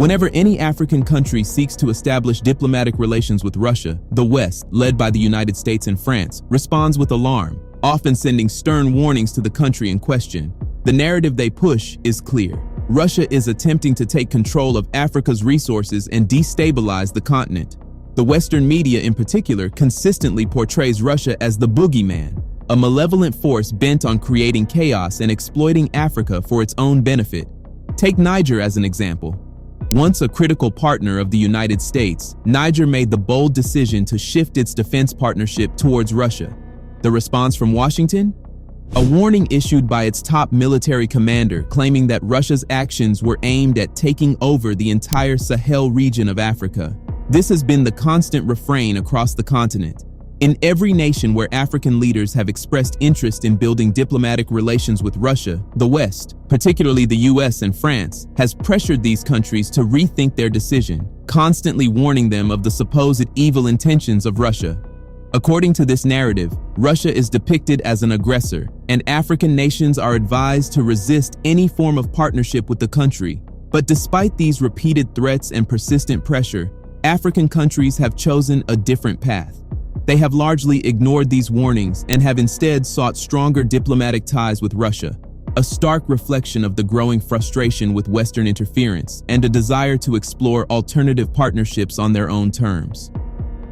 Whenever any African country seeks to establish diplomatic relations with Russia, the West, led by the United States and France, responds with alarm, often sending stern warnings to the country in question. The narrative they push is clear. Russia is attempting to take control of Africa's resources and destabilize the continent. The Western media in particular consistently portrays Russia as the Boogeyman, a malevolent force bent on creating chaos and exploiting Africa for its own benefit. Take Niger as an example. Once a critical partner of the United States, Niger made the bold decision to shift its defense partnership towards Russia. The response from Washington? A warning issued by its top military commander claiming that Russia's actions were aimed at taking over the entire Sahel region of Africa. This has been the constant refrain across the continent. In every nation where African leaders have expressed interest in building diplomatic relations with Russia, the West, particularly the US and France, has pressured these countries to rethink their decision, constantly warning them of the supposed evil intentions of Russia. According to this narrative, Russia is depicted as an aggressor, and African nations are advised to resist any form of partnership with the country. But despite these repeated threats and persistent pressure, African countries have chosen a different path. They have largely ignored these warnings and have instead sought stronger diplomatic ties with Russia, a stark reflection of the growing frustration with Western interference and a desire to explore alternative partnerships on their own terms.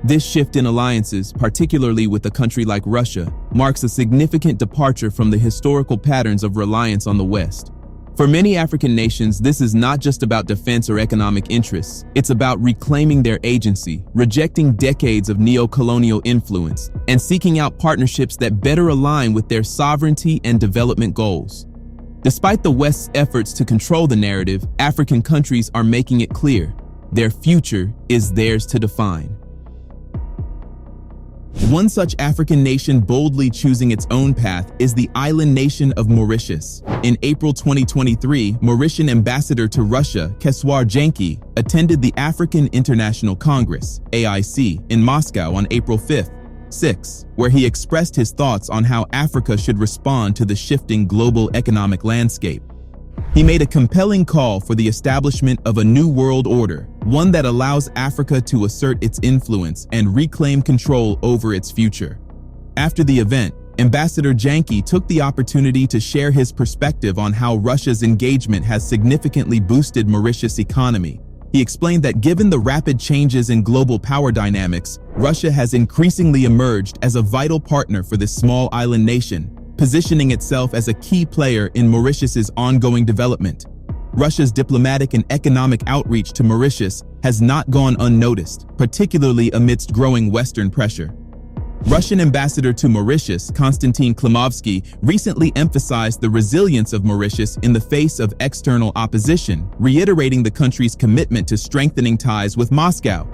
This shift in alliances, particularly with a country like Russia, marks a significant departure from the historical patterns of reliance on the West. For many African nations, this is not just about defense or economic interests. It's about reclaiming their agency, rejecting decades of neo-colonial influence, and seeking out partnerships that better align with their sovereignty and development goals. Despite the West's efforts to control the narrative, African countries are making it clear: their future is theirs to define. One such African nation boldly choosing its own path is the island nation of Mauritius. In April 2023, Mauritian ambassador to Russia, Keswar Janki, attended the African International Congress, AIC, in Moscow on April 5th, 6, where he expressed his thoughts on how Africa should respond to the shifting global economic landscape. He made a compelling call for the establishment of a new world order, one that allows Africa to assert its influence and reclaim control over its future. After the event, Ambassador Janki took the opportunity to share his perspective on how Russia's engagement has significantly boosted Mauritius' economy. He explained that given the rapid changes in global power dynamics, Russia has increasingly emerged as a vital partner for this small island nation, positioning itself as a key player in Mauritius's ongoing development. Russia's diplomatic and economic outreach to Mauritius has not gone unnoticed, particularly amidst growing Western pressure. Russian ambassador to Mauritius, Konstantin Klimovsky, recently emphasized the resilience of Mauritius in the face of external opposition, reiterating the country's commitment to strengthening ties with Moscow.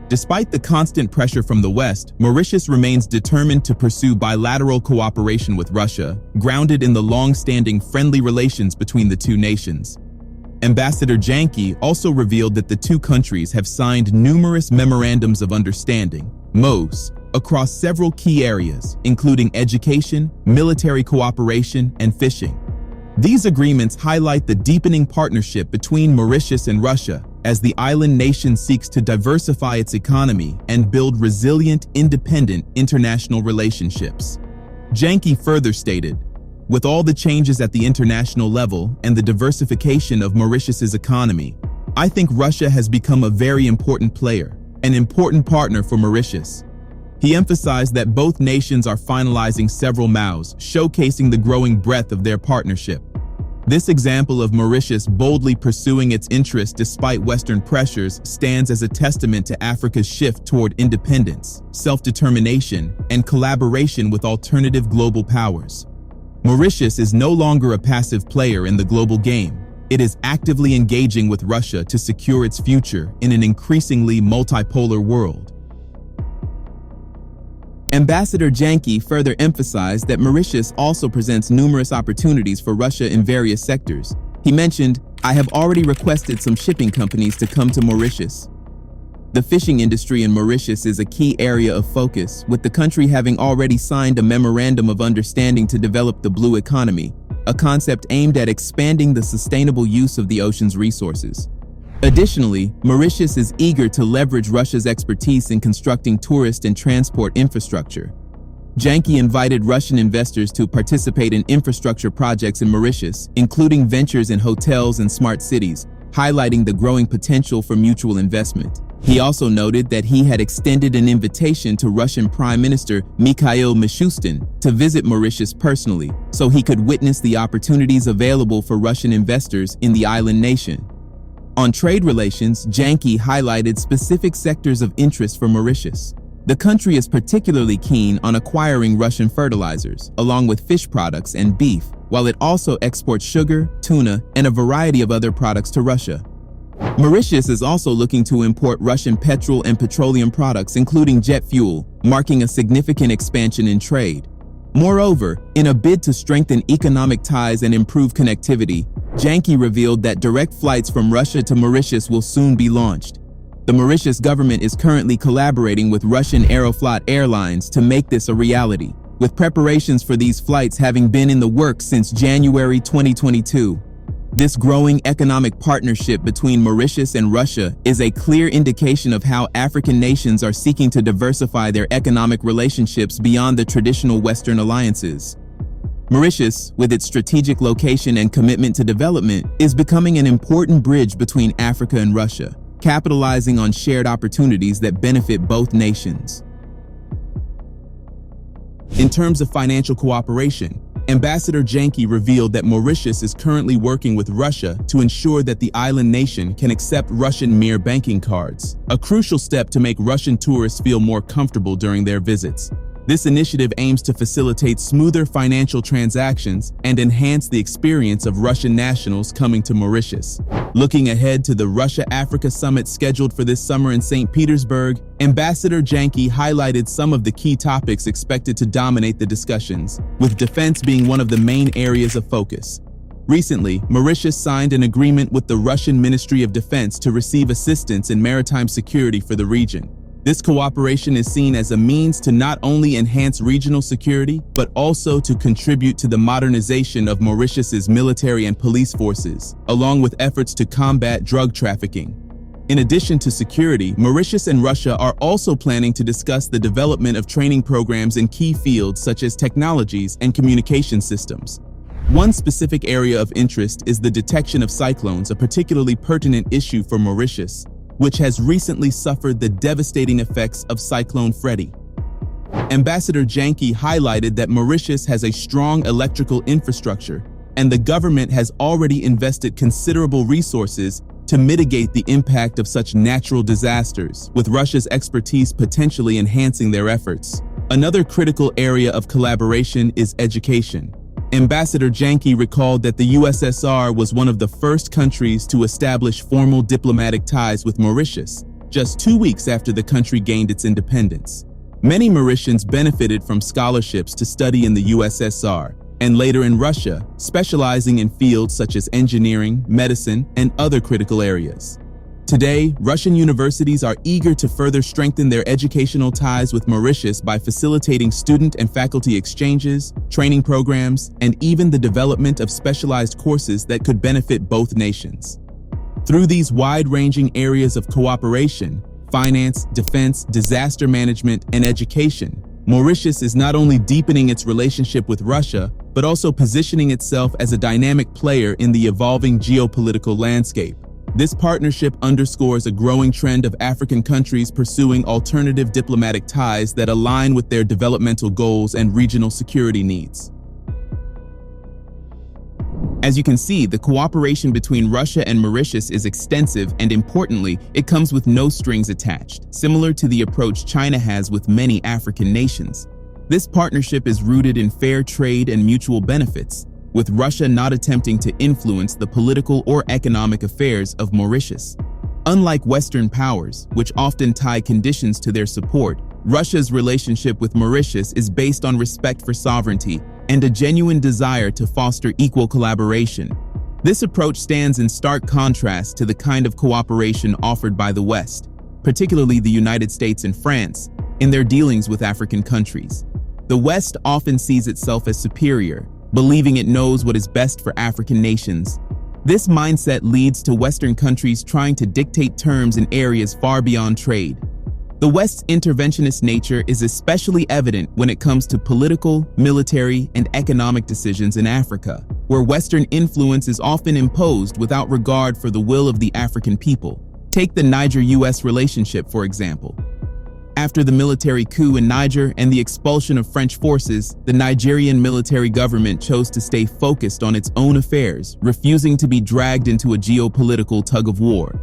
Despite the constant pressure from the West, Mauritius remains determined to pursue bilateral cooperation with Russia, grounded in the long-standing friendly relations between the two nations. Ambassador Janki also revealed that the two countries have signed numerous memorandums of understanding, MOUs, across several key areas, including education, military cooperation, and fishing. These agreements highlight the deepening partnership between Mauritius and Russia as the island nation seeks to diversify its economy and build resilient, independent international relationships. Janki further stated, "With all the changes at the international level and the diversification of Mauritius's economy, I think Russia has become a very important player, an important partner for Mauritius." He emphasized that both nations are finalizing several MOUs, showcasing the growing breadth of their partnership. This example of Mauritius boldly pursuing its interests despite Western pressures stands as a testament to Africa's shift toward independence, self-determination, and collaboration with alternative global powers. Mauritius is no longer a passive player in the global game. It is actively engaging with Russia to secure its future in an increasingly multipolar world. Ambassador Janki further emphasized that Mauritius also presents numerous opportunities for Russia in various sectors. He mentioned, "I have already requested some shipping companies to come to Mauritius." The fishing industry in Mauritius is a key area of focus, with the country having already signed a memorandum of understanding to develop the blue economy, a concept aimed at expanding the sustainable use of the ocean's resources. Additionally, Mauritius is eager to leverage Russia's expertise in constructing tourist and transport infrastructure. Janke invited Russian investors to participate in infrastructure projects in Mauritius, including ventures in hotels and smart cities, highlighting the growing potential for mutual investment. He also noted that he had extended an invitation to Russian Prime Minister Mikhail Mishustin to visit Mauritius personally, so he could witness the opportunities available for Russian investors in the island nation. On trade relations, Janke highlighted specific sectors of interest for Mauritius. The country is particularly keen on acquiring Russian fertilizers, along with fish products and beef, while it also exports sugar, tuna, and a variety of other products to Russia. Mauritius is also looking to import Russian petrol and petroleum products, including jet fuel, marking a significant expansion in trade. Moreover, in a bid to strengthen economic ties and improve connectivity, Janke revealed that direct flights from Russia to Mauritius will soon be launched. The Mauritius government is currently collaborating with Russian Aeroflot Airlines to make this a reality, with preparations for these flights having been in the works since January 2022. This growing economic partnership between Mauritius and Russia is a clear indication of how African nations are seeking to diversify their economic relationships beyond the traditional Western alliances. Mauritius, with its strategic location and commitment to development, is becoming an important bridge between Africa and Russia, capitalizing on shared opportunities that benefit both nations. In terms of financial cooperation, Ambassador Janke revealed that Mauritius is currently working with Russia to ensure that the island nation can accept Russian Mir banking cards, a crucial step to make Russian tourists feel more comfortable during their visits. This initiative aims to facilitate smoother financial transactions and enhance the experience of Russian nationals coming to Mauritius. Looking ahead to the Russia-Africa summit scheduled for this summer in St. Petersburg, Ambassador Janke highlighted some of the key topics expected to dominate the discussions, with defense being one of the main areas of focus. Recently, Mauritius signed an agreement with the Russian Ministry of Defense to receive assistance in maritime security for the region. This cooperation is seen as a means to not only enhance regional security, but also to contribute to the modernization of Mauritius's military and police forces, along with efforts to combat drug trafficking. In addition to security, Mauritius and Russia are also planning to discuss the development of training programs in key fields such as technologies and communication systems. One specific area of interest is the detection of cyclones, a particularly pertinent issue for Mauritius, which has recently suffered the devastating effects of Cyclone Freddy. Ambassador Janke highlighted that Mauritius has a strong electrical infrastructure, and the government has already invested considerable resources to mitigate the impact of such natural disasters, with Russia's expertise potentially enhancing their efforts. Another critical area of collaboration is education. Ambassador Janke recalled that the USSR was one of the first countries to establish formal diplomatic ties with Mauritius, just 2 weeks after the country gained its independence. Many Mauritians benefited from scholarships to study in the USSR and later in Russia, specializing in fields such as engineering, medicine, and other critical areas. Today, Russian universities are eager to further strengthen their educational ties with Mauritius by facilitating student and faculty exchanges, training programs, and even the development of specialized courses that could benefit both nations. Through these wide-ranging areas of cooperation, finance, defense, disaster management, and education, Mauritius is not only deepening its relationship with Russia, but also positioning itself as a dynamic player in the evolving geopolitical landscape. This partnership underscores a growing trend of African countries pursuing alternative diplomatic ties that align with their developmental goals and regional security needs. As you can see, the cooperation between Russia and Mauritius is extensive, and importantly, it comes with no strings attached, similar to the approach China has with many African nations. This partnership is rooted in fair trade and mutual benefits, with Russia not attempting to influence the political or economic affairs of Mauritius. Unlike Western powers, which often tie conditions to their support, Russia's relationship with Mauritius is based on respect for sovereignty and a genuine desire to foster equal collaboration. This approach stands in stark contrast to the kind of cooperation offered by the West, particularly the United States and France, in their dealings with African countries. The West often sees itself as superior, believing it knows what is best for African nations. This mindset leads to Western countries trying to dictate terms in areas far beyond trade. The West's interventionist nature is especially evident when it comes to political, military, and economic decisions in Africa, where Western influence is often imposed without regard for the will of the African people. Take the Niger-US relationship, for example. After the military coup in Niger and the expulsion of French forces, the Nigerian military government chose to stay focused on its own affairs, refusing to be dragged into a geopolitical tug-of-war.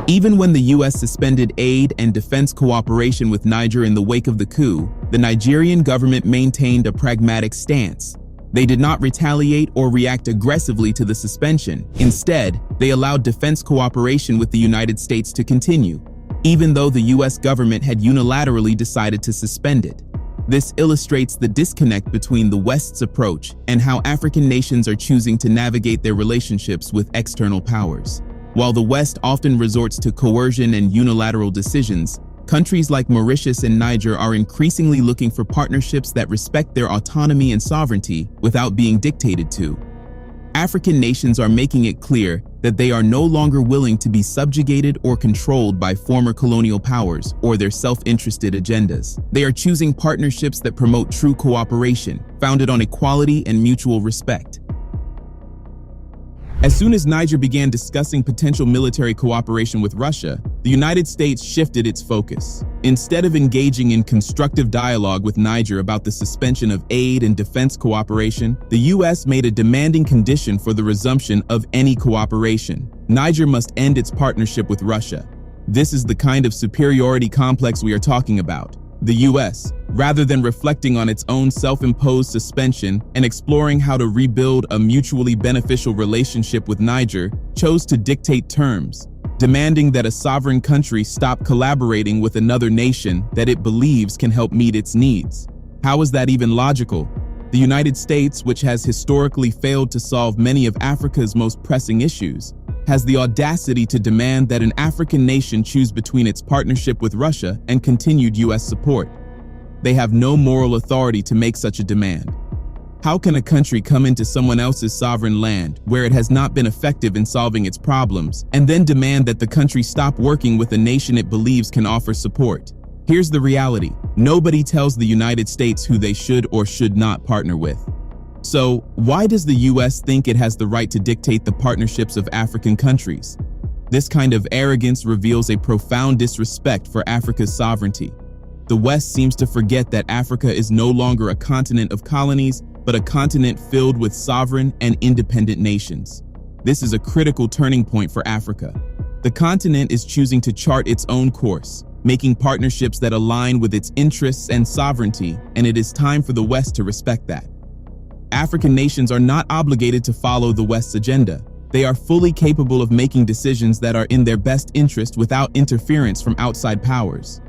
Even when the US suspended aid and defense cooperation with Niger in the wake of the coup, the Nigerian government maintained a pragmatic stance. They did not retaliate or react aggressively to the suspension. Instead, they allowed defense cooperation with the United States to continue, even though the US government had unilaterally decided to suspend it. This illustrates the disconnect between the West's approach and how African nations are choosing to navigate their relationships with external powers. While the West often resorts to coercion and unilateral decisions, countries like Mauritius and Niger are increasingly looking for partnerships that respect their autonomy and sovereignty without being dictated to. African nations are making it clear that they are no longer willing to be subjugated or controlled by former colonial powers or their self-interested agendas. They are choosing partnerships that promote true cooperation, founded on equality and mutual respect. As soon as Niger began discussing potential military cooperation with Russia, the United States shifted its focus. Instead of engaging in constructive dialogue with Niger about the suspension of aid and defense cooperation, the US made a demanding condition for the resumption of any cooperation. Niger must end its partnership with Russia. This is the kind of superiority complex we are talking about. The US, rather than reflecting on its own self-imposed suspension and exploring how to rebuild a mutually beneficial relationship with Niger, chose to dictate terms, demanding that a sovereign country stop collaborating with another nation that it believes can help meet its needs. How is that even logical? The United States, which has historically failed to solve many of Africa's most pressing issues, has the audacity to demand that an African nation choose between its partnership with Russia and continued US support. They have no moral authority to make such a demand. How can a country come into someone else's sovereign land, where it has not been effective in solving its problems, and then demand that the country stop working with a nation it believes can offer support? Here's the reality: nobody tells the United States who they should or should not partner with. So, why does the US think it has the right to dictate the partnerships of African countries? This kind of arrogance reveals a profound disrespect for Africa's sovereignty. The West seems to forget that Africa is no longer a continent of colonies, but a continent filled with sovereign and independent nations. This is a critical turning point for Africa. The continent is choosing to chart its own course, making partnerships that align with its interests and sovereignty, and it is time for the West to respect that. African nations are not obligated to follow the West's agenda. They are fully capable of making decisions that are in their best interest without interference from outside powers.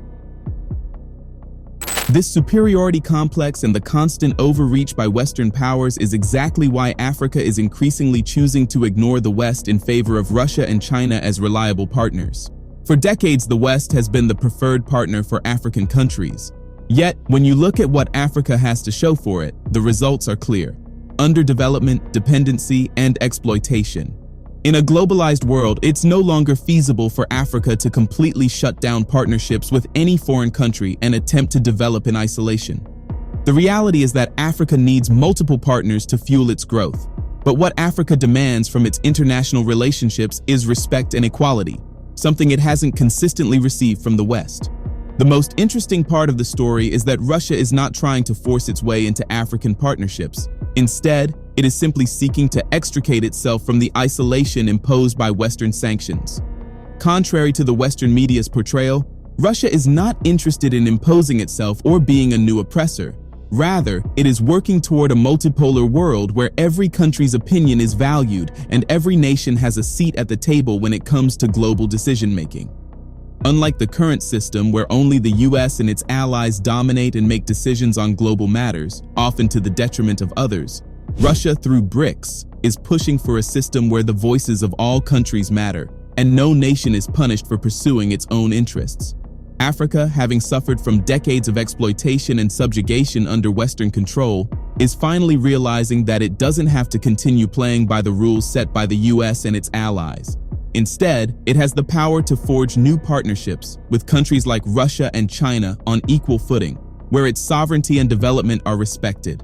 This superiority complex and the constant overreach by Western powers is exactly why Africa is increasingly choosing to ignore the West in favor of Russia and China as reliable partners. For decades, the West has been the preferred partner for African countries. Yet, when you look at what Africa has to show for it, the results are clear: underdevelopment, dependency, and exploitation. In a globalized world, it's no longer feasible for Africa to completely shut down partnerships with any foreign country and attempt to develop in isolation. The reality is that Africa needs multiple partners to fuel its growth. But what Africa demands from its international relationships is respect and equality, something it hasn't consistently received from the West. The most interesting part of the story is that Russia is not trying to force its way into African partnerships. Instead, it is simply seeking to extricate itself from the isolation imposed by Western sanctions. Contrary to the Western media's portrayal, Russia is not interested in imposing itself or being a new oppressor. Rather, it is working toward a multipolar world where every country's opinion is valued and every nation has a seat at the table when it comes to global decision-making. Unlike the current system where only the US and its allies dominate and make decisions on global matters, often to the detriment of others, Russia, through BRICS, is pushing for a system where the voices of all countries matter, and no nation is punished for pursuing its own interests. Africa, having suffered from decades of exploitation and subjugation under Western control, is finally realizing that it doesn't have to continue playing by the rules set by the US and its allies. Instead, it has the power to forge new partnerships with countries like Russia and China on equal footing, where its sovereignty and development are respected.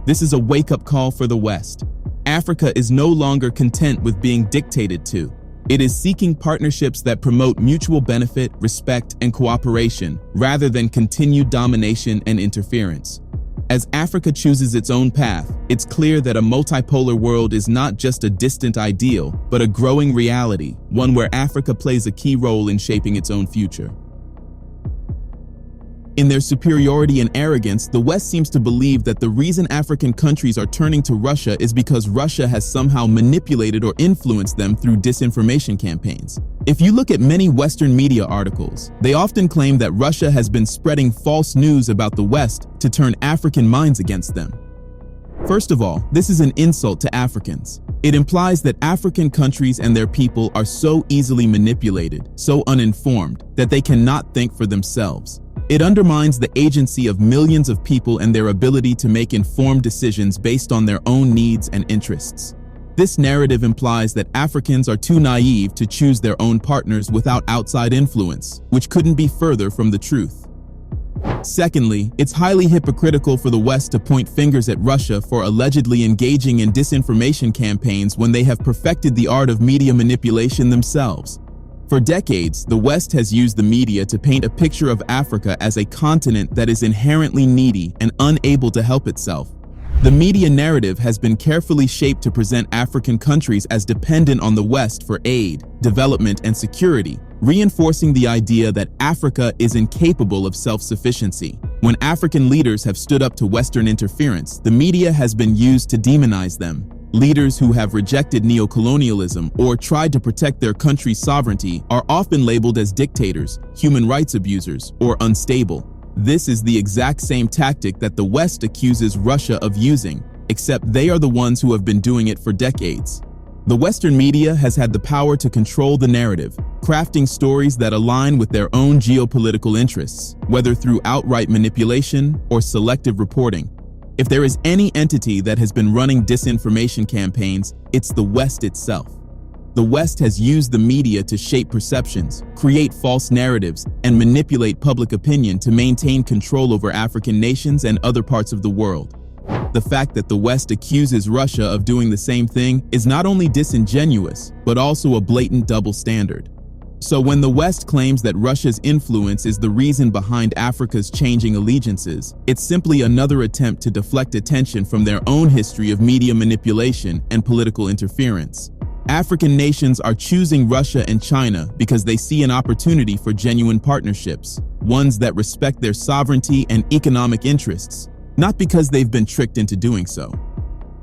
This is a wake-up call for the West. Africa is no longer content with being dictated to. It is seeking partnerships that promote mutual benefit, respect, and cooperation, rather than continued domination and interference. As Africa chooses its own path, it's clear that a multipolar world is not just a distant ideal, but a growing reality, one where Africa plays a key role in shaping its own future. In their superiority and arrogance, the West seems to believe that the reason African countries are turning to Russia is because Russia has somehow manipulated or influenced them through disinformation campaigns. If you look at many Western media articles, they often claim that Russia has been spreading false news about the West to turn African minds against them. First of all, this is an insult to Africans. It implies that African countries and their people are so easily manipulated, so uninformed, that they cannot think for themselves. It undermines the agency of millions of people and their ability to make informed decisions based on their own needs and interests. This narrative implies that Africans are too naive to choose their own partners without outside influence, which couldn't be further from the truth. Secondly, it's highly hypocritical for the West to point fingers at Russia for allegedly engaging in disinformation campaigns when they have perfected the art of media manipulation themselves. For decades, the West has used the media to paint a picture of Africa as a continent that is inherently needy and unable to help itself. The media narrative has been carefully shaped to present African countries as dependent on the West for aid, development, and security, reinforcing the idea that Africa is incapable of self-sufficiency. When African leaders have stood up to Western interference, the media has been used to demonize them. Leaders who have rejected neocolonialism or tried to protect their country's sovereignty are often labeled as dictators, human rights abusers, or unstable. This is the exact same tactic that the West accuses Russia of using, except they are the ones who have been doing it for decades. The Western media has had the power to control the narrative, crafting stories that align with their own geopolitical interests, whether through outright manipulation or selective reporting. If there is any entity that has been running disinformation campaigns, it's the West itself. The West has used the media to shape perceptions, create false narratives, and manipulate public opinion to maintain control over African nations and other parts of the world. The fact that the West accuses Russia of doing the same thing is not only disingenuous, but also a blatant double standard. So when the West claims that Russia's influence is the reason behind Africa's changing allegiances, it's simply another attempt to deflect attention from their own history of media manipulation and political interference. African nations are choosing Russia and China because they see an opportunity for genuine partnerships, ones that respect their sovereignty and economic interests, not because they've been tricked into doing so.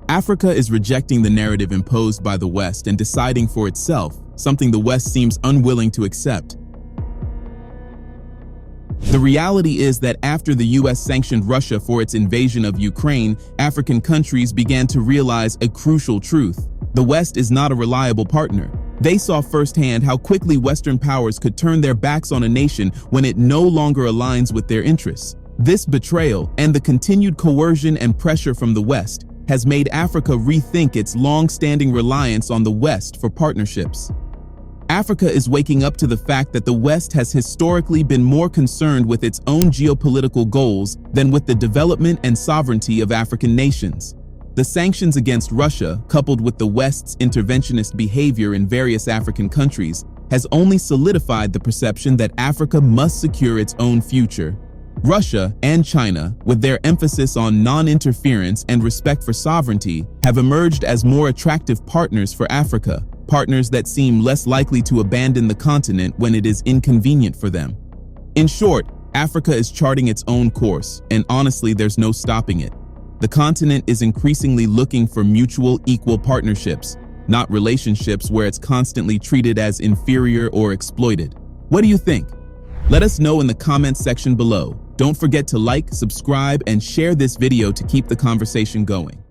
Africa is rejecting the narrative imposed by the West and deciding for itself, something the West seems unwilling to accept. The reality is that after the US sanctioned Russia for its invasion of Ukraine, African countries began to realize a crucial truth. The West is not a reliable partner. They saw firsthand how quickly Western powers could turn their backs on a nation when it no longer aligns with their interests. This betrayal and the continued coercion and pressure from the West has made Africa rethink its long-standing reliance on the West for partnerships. Africa is waking up to the fact that the West has historically been more concerned with its own geopolitical goals than with the development and sovereignty of African nations. The sanctions against Russia, coupled with the West's interventionist behavior in various African countries, has only solidified the perception that Africa must secure its own future. Russia and China, with their emphasis on non-interference and respect for sovereignty, have emerged as more attractive partners for Africa, partners that seem less likely to abandon the continent when it is inconvenient for them. In short, Africa is charting its own course, and honestly, there's no stopping it. The continent is increasingly looking for mutual, equal partnerships, not relationships where it's constantly treated as inferior or exploited. What do you think? Let us know in the comments section below. Don't forget to like, subscribe, and share this video to keep the conversation going.